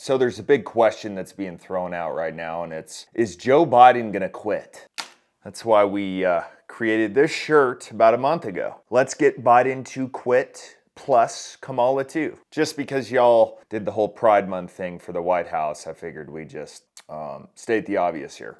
So there's a big question that's being thrown out right now, and it's, is Joe Biden gonna quit? That's why we created this shirt about a month ago. Let's get Biden to quit, plus Kamala too. Just because y'all did the whole Pride Month thing for the White House, I figured we just state the obvious here.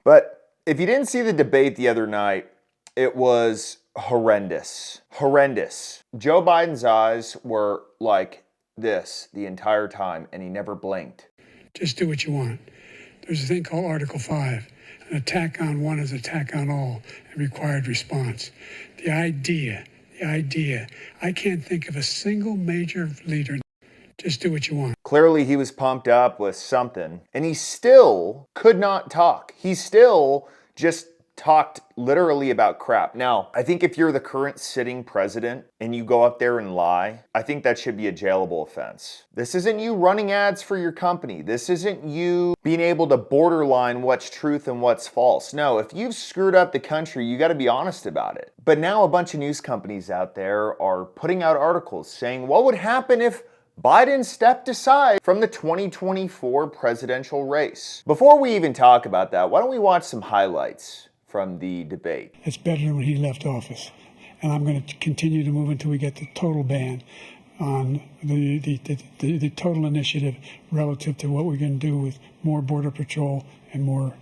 But if you didn't see the debate the other night, it was horrendous. Horrendous. Joe Biden's eyes were like this the entire time, and he never blinked. Just do what you want. There's a thing called Article 5. An attack on one is attack on all, and required response. The idea, I can't think of a single major leader. Just do what you want. Clearly he was pumped up with something, and he still could not talk. He still just talked literally about crap. Now, I think if you're the current sitting president and you go up there and lie, I think that should be a jailable offense. This isn't you running ads for your company. This isn't you being able to borderline what's truth and what's false. No, if you've screwed up the country, you got to be honest about it. But now a bunch of news companies out there are putting out articles saying, what would happen if Biden stepped aside from the 2024 presidential race? Before we even talk about that, why don't we watch some highlights from the debate? It's better than when he left office. And I'm going to continue to move until we get the total ban on the total initiative relative to what we're going to do with more Border Patrol and more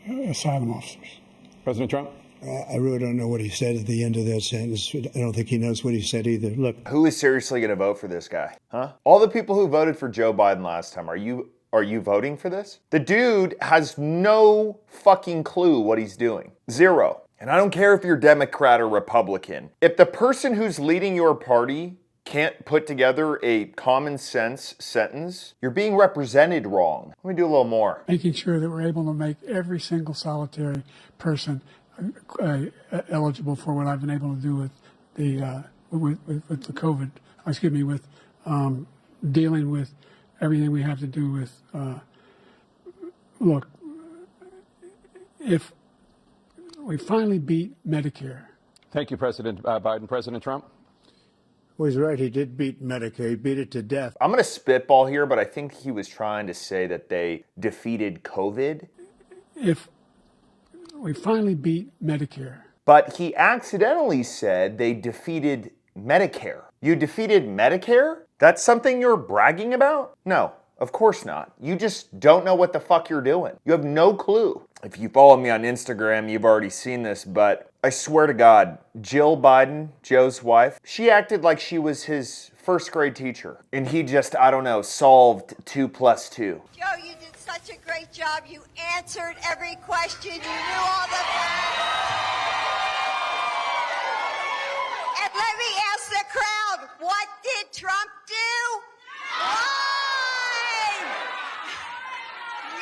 asylum officers. President Trump? I really don't know what he said at the end of that sentence. I don't think he knows what he said either. Look. Who is seriously going to vote for this guy? Huh? All the people who voted for Joe Biden last time, are you voting for this? The dude has no fucking clue what he's doing. Zero. And I don't care if you're Democrat or Republican. If the person who's leading your party can't put together a common sense sentence, you're being represented wrong. Let me do a little more. Making sure that we're able to make every single solitary person eligible for what I've been able to do with the with the COVID. With dealing with everything we have to do with. Look, if we finally beat Medicare. Thank you, President Biden. President Trump? Well, he's right. He did beat Medicare. He beat it to death. I'm going to spitball here, but I think he was trying to say that they defeated COVID. If we finally beat Medicare. But he accidentally said they defeated Medicare. You defeated Medicare? That's something you're bragging about? No, of course not. You just don't know what the fuck you're doing. You have no clue. If you follow me on Instagram, you've already seen this, but I swear to God, Jill Biden, Joe's wife, she acted like she was his first grade teacher. And he just, I don't know, solved 2 + 2. Joe, you did such a great job. You answered every question. You knew all the... And let me ask the crowd, what did Trump do? Lied!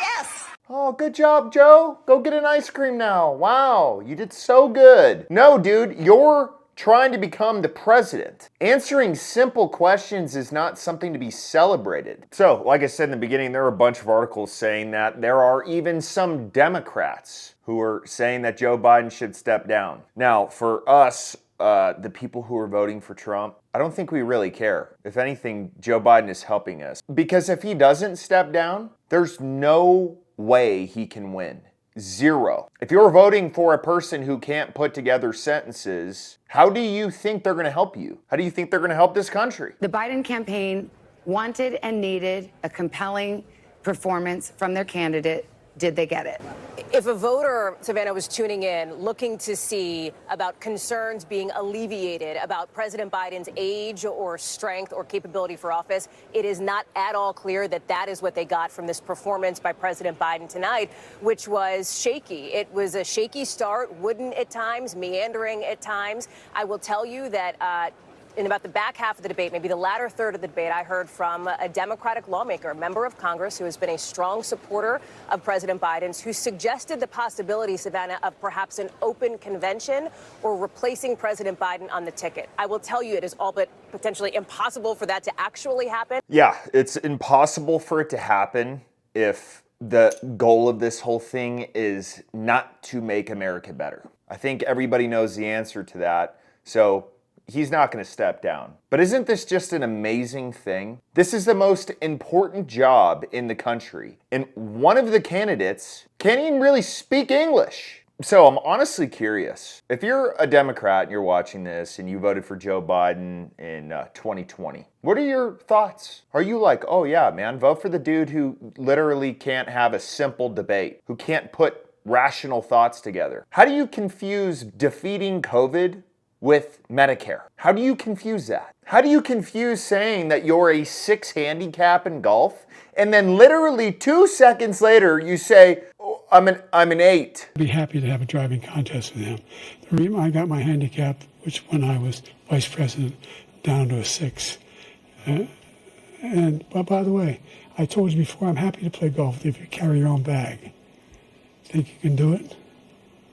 Yes. Oh, good job, Joe. Go get an ice cream now. Wow, you did so good. No, dude, you're trying to become the president. Answering simple questions is not something to be celebrated. So, like I said in the beginning, there are a bunch of articles saying that there are even some Democrats who are saying that Joe Biden should step down. Now, for us, the people who are voting for Trump, I don't think we really care. If anything, Joe Biden is helping us. Because if he doesn't step down, there's no way he can win. Zero. If you're voting for a person who can't put together sentences, how do you think they're going to help you? How do you think they're going to help this country? The Biden campaign wanted and needed a compelling performance from their candidate. Did they get it? If a voter, Savannah, was tuning in, looking to see about concerns being alleviated about President Biden's age or strength or capability for office, it is not at all clear that that is what they got from this performance by President Biden tonight, which was shaky. It was a shaky start, wooden at times, meandering at times. I will tell you that in about the back half of the debate, maybe the latter third of the debate, I heard from a Democratic lawmaker, a member of Congress who has been a strong supporter of President Biden's, who suggested the possibility, Savannah, of perhaps an open convention or replacing President Biden on the ticket. I will tell you, it is all but potentially impossible for that to actually happen. Yeah, it's impossible for it to happen if the goal of this whole thing is not to make America better. I think everybody knows the answer to that, so he's not going to step down. But isn't this just an amazing thing? This is the most important job in the country, and one of the candidates can't even really speak English. So I'm honestly curious, if you're a Democrat and you're watching this and you voted for Joe Biden in 2020, what are your thoughts? Are you like, oh yeah, man, vote for the dude who literally can't have a simple debate, who can't put rational thoughts together? How do you confuse defeating COVID with Medicare? How do you confuse that? How do you confuse saying that you're a 6 handicap in golf and then literally 2 seconds later you say, oh, I'm an 8? I'd be happy to have a driving contest with him. The reason I got my handicap, which when I was vice president, down to a 6. But by the way, I told you before, I'm happy to play golf if you carry your own bag. Think you can do it?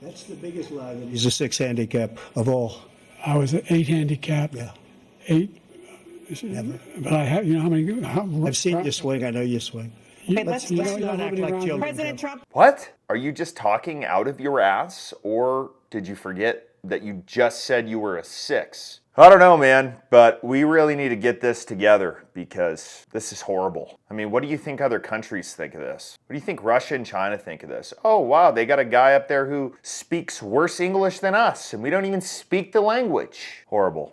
That's the biggest lie that he's a 6 handicap of all. I was an 8 handicap. Yeah. 8. Never. But I have, you know how many? I've seen you swing. I know you swing. Let's not act like children. President Trump. What? Are you just talking out of your ass, or did you forget that you just said you were a 6? I don't know, man, but we really need to get this together because this is horrible. I mean, what do you think other countries think of this? What do you think Russia and China think of this? Oh, wow, they got a guy up there who speaks worse English than us, and we don't even speak the language. Horrible.